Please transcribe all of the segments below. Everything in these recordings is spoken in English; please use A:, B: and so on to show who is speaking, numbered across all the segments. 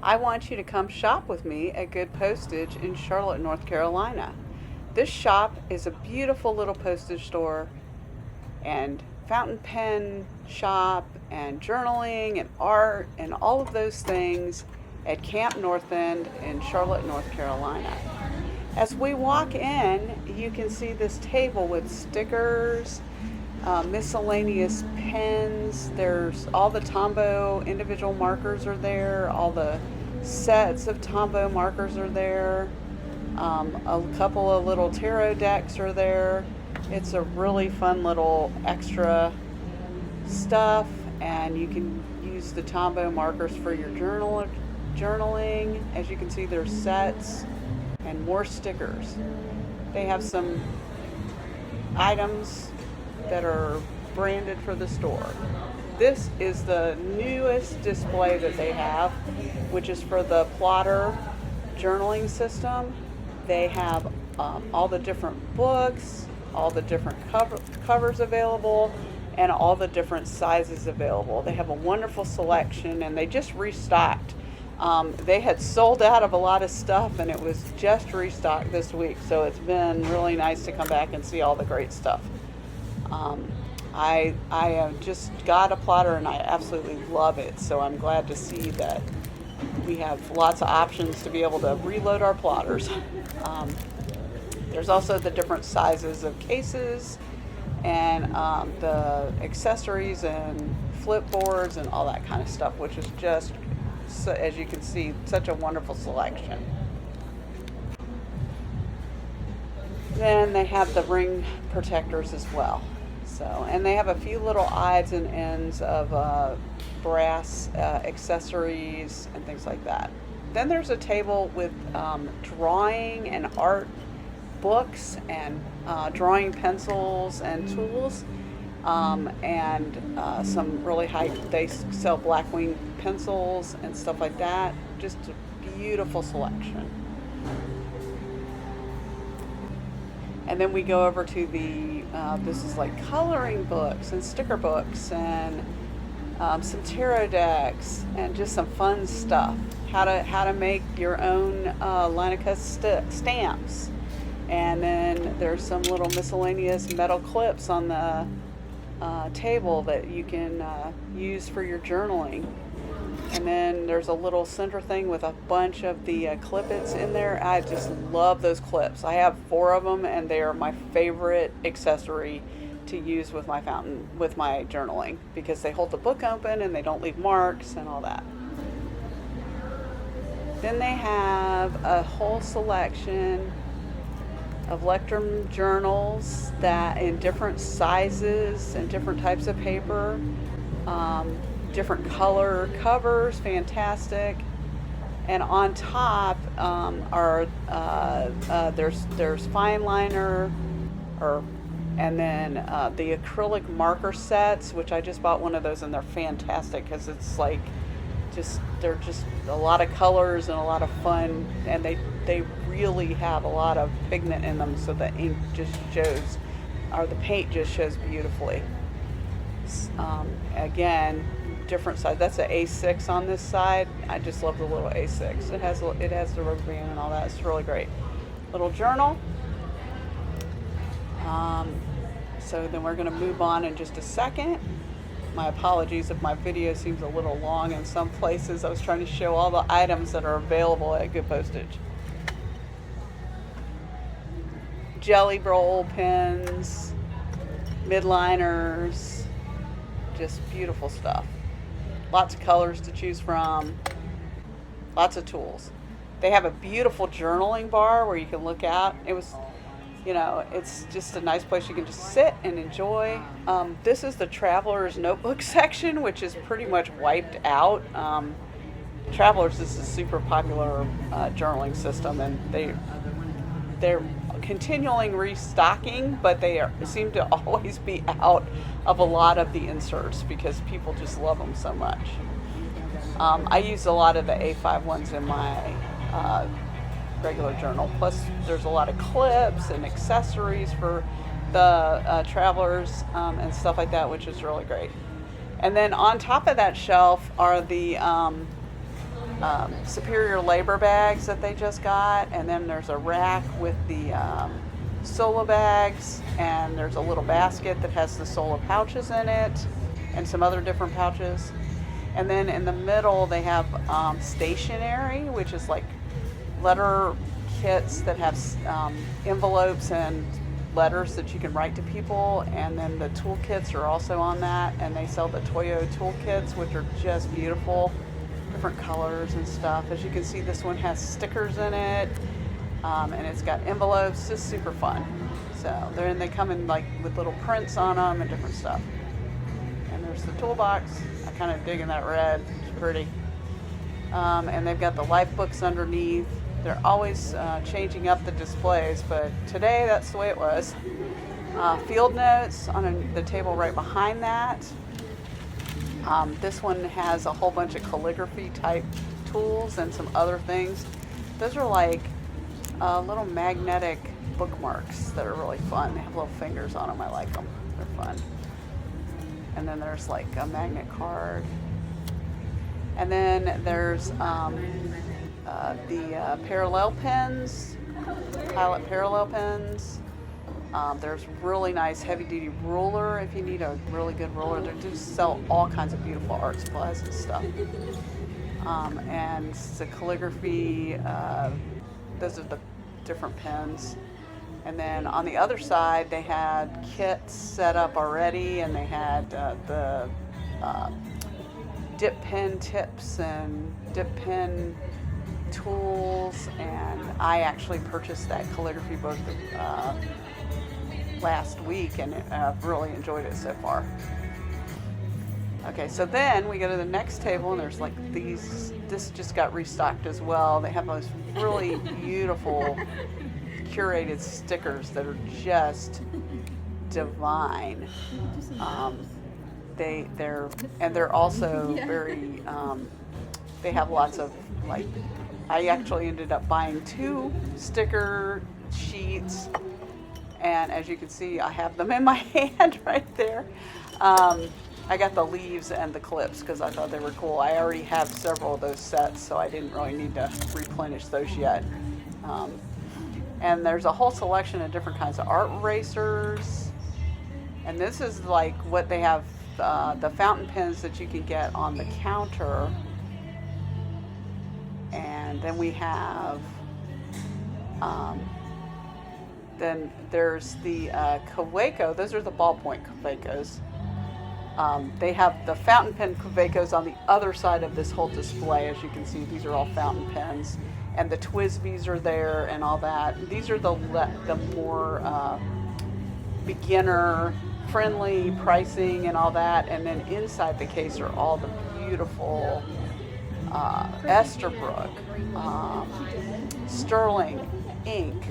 A: I want you to come shop with me at Good Postage in Charlotte, North Carolina. This shop is a beautiful little postage store and fountain pen shop and journaling and art and all of those things at Camp North End in Charlotte, North Carolina. As we walk in, you can see this table with stickers, miscellaneous pens. There's all the Tombow individual markers are there. All the sets of Tombow markers are there. A couple of little tarot decks are there. It's a really fun little extra stuff, and you can use the Tombow markers for your journaling. As you can see, there's sets and more stickers. They have some items that are branded for the store. This is the newest display that they have, which is for the plotter journaling system. They have all the different books, all the different covers available, and all the different sizes available. They have a wonderful selection, and they just restocked. They had sold out of a lot of stuff, and it was just restocked this week, so it's been really nice to come back and see all the great stuff. I have just got a plotter, and I absolutely love it, so I'm glad to see that we have lots of options to be able to reload our plotters. There's also the different sizes of cases and the accessories and flip boards and all that kind of stuff, which is just, so, as you can see, such a wonderful selection. Then they have the ring protectors as well. So, and they have a few little odds and ends of brass accessories and things like that. Then there's a table with drawing and art books and drawing pencils and tools, and some really high, they sell Blackwing pencils and stuff like that. Just a beautiful selection. And then we go over to the, this is like coloring books and sticker books and some tarot decks and just some fun stuff. How to make your own Leinica stamps. And then there's some little miscellaneous metal clips on the table that you can use for your journaling. And then there's a little center thing with a bunch of the clip-its in there. I just love those clips. I have 4 of them, and they are my favorite accessory to use with my fountain, with my journaling, because they hold the book open and they don't leave marks and all that. Then they have a whole selection of Lectrum journals that in different sizes and different types of paper, different color covers, fantastic. And on top are there's fine liner, and then the acrylic marker sets, which I just bought one of those, and they're fantastic because it's like they're just a lot of colors and a lot of fun, and they really have a lot of pigment in them, so the ink just shows, or the paint just shows beautifully. Again, different size. That's an A6 on this side. I just love the little A6. It has the rubber band and all that. It's really great. Little journal. So then we're going to move on in just a second. My apologies if my video seems a little long in some places. I was trying to show all the items that are available at Good Postage. Jelly roll pens, midliners, just beautiful stuff. Lots of colors to choose from, lots of tools. They have a beautiful journaling bar where you can look out. It's just a nice place you can just sit and enjoy. This is the Traveler's Notebook section, which is pretty much wiped out. Traveler's is a super popular journaling system, and they're continually restocking, but they seem to always be out of a lot of the inserts because people just love them so much. I use a lot of the A5 ones in my regular journal. Plus, there's a lot of clips and accessories for the travelers and stuff like that, which is really great. And then on top of that shelf are the superior labor bags that they just got, and then there's a rack with the Sola bags, and there's a little basket that has the Sola pouches in it, and some other different pouches. And then in the middle they have stationery, which is like letter kits that have envelopes and letters that you can write to people, and then the toolkits are also on that, and they sell the Toyo toolkits, which are just beautiful, different colors and stuff. As you can see, this one has stickers in it, and it's got envelopes, just super fun. So they come in like with little prints on them and different stuff. And there's the toolbox. I kind of dig in that red, it's pretty. And they've got the life books underneath. They're always changing up the displays, but today that's the way it was. Field notes on the table right behind that. This one has a whole bunch of calligraphy type tools and some other things. Those are like little magnetic bookmarks that are really fun. They have little fingers on them. I like them. They're fun. And then there's like a magnet card. And then there's the parallel pens, Pilot parallel pens. There's really nice heavy-duty ruler if you need a really good ruler. They do sell all kinds of beautiful art supplies and stuff. And the calligraphy, those are the different pens. And then on the other side, they had kits set up already, and they had the dip pen tips and dip pen tools. And I actually purchased that calligraphy book last week, and I've really enjoyed it so far. Okay, so then we go to the next table, and there's like these. This just got restocked as well. They have those really beautiful curated stickers that are just divine. They're also very. They have lots of like. I actually ended up buying 2 sticker sheets, and as you can see, I have them in my hand right there. I got the leaves and the clips because I thought they were cool. I already have several of those sets, so I didn't really need to replenish those yet. And there's a whole selection of different kinds of art erasers. And this is like what they have, the fountain pens that you can get on the counter. And then we have, then there's the Kaweco. Those are the ballpoint Kawecos. They have the fountain pen Kawecos on the other side of this whole display. As you can see, these are all fountain pens. And the Twisbees are there and all that. These are the more beginner-friendly pricing and all that. And then inside the case are all the beautiful Esterbrook, Sterling ink,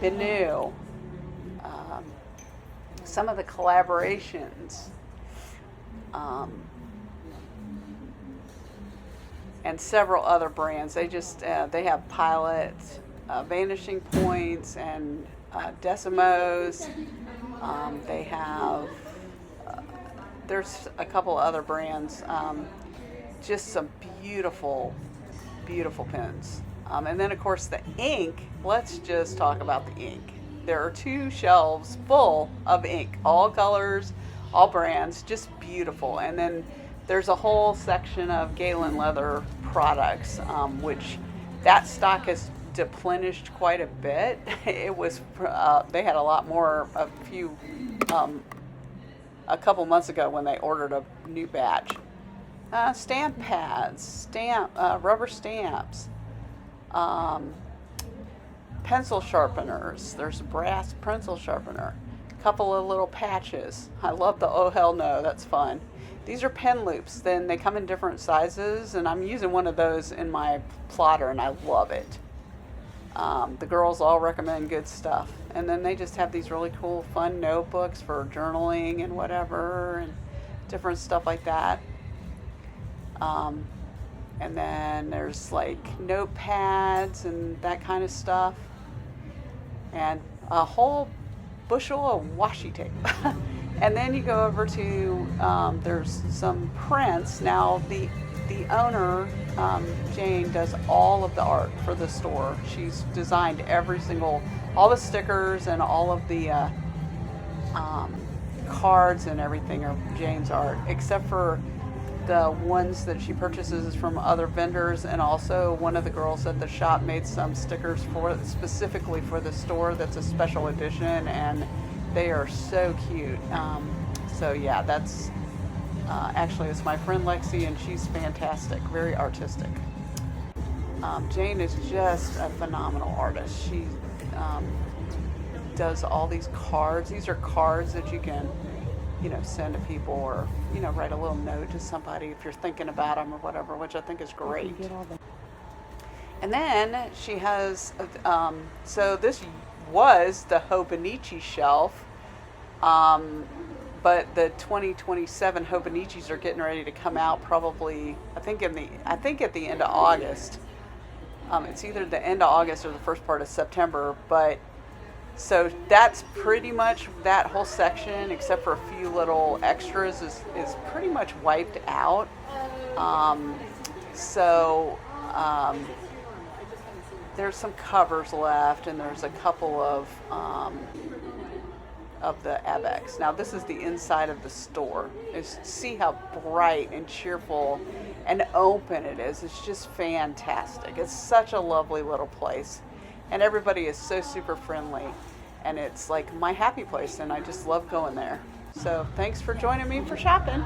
A: Benu, some of the collaborations, and several other brands. They just they have Pilot, Vanishing Points, and Decimos. They have there's a couple other brands. Just some beautiful, beautiful pens. And then of course the ink. Let's just talk about the ink. There are 2 shelves full of ink, all colors, all brands, just beautiful. And then there's a whole section of Galen leather products, which that stock has deplenished quite a bit. It was they had a lot more a couple months ago when they ordered a new batch. Stamp pads, rubber stamps, pencil sharpeners. There's a brass pencil sharpener. A couple of little patches. I love the oh hell no, that's fun. These are pen loops. Then they come in different sizes, and I'm using one of those in my plotter, and I love it. The girls all recommend good stuff. And then they just have these really cool, fun notebooks for journaling and whatever, and different stuff like that. And then there's like notepads and that kind of stuff. And a whole bushel of washi tape. And then you go over to, there's some prints. Now, the the owner, Jane, does all of the art for the store. She's designed all the stickers and all of the um, cards and everything are Jane's art, except for the ones that she purchases from other vendors. And also, one of the girls at the shop made some stickers specifically for the store. That's a special edition, and they are so cute. So yeah, that's actually it's my friend Lexi, and she's fantastic, very artistic. Jane is just a phenomenal artist. She does all these cards. These are cards that you can, send to people, or write a little note to somebody if you're thinking about them or whatever, which I think is great. And then she has, so this was the Hobonichi shelf, but the 2027 Hobonichis are getting ready to come out probably, I think at the end of August. It's either the end of August or the first part of September, but so that's pretty much that whole section, except for a few little extras, is pretty much wiped out. So there's some covers left, and there's a couple of the Abex. Now this is the inside of the store. See how bright and cheerful and open it is. It's just fantastic. It's such a lovely little place, and everybody is so super friendly, and it's like my happy place, and I just love going there. So thanks for joining me for shopping.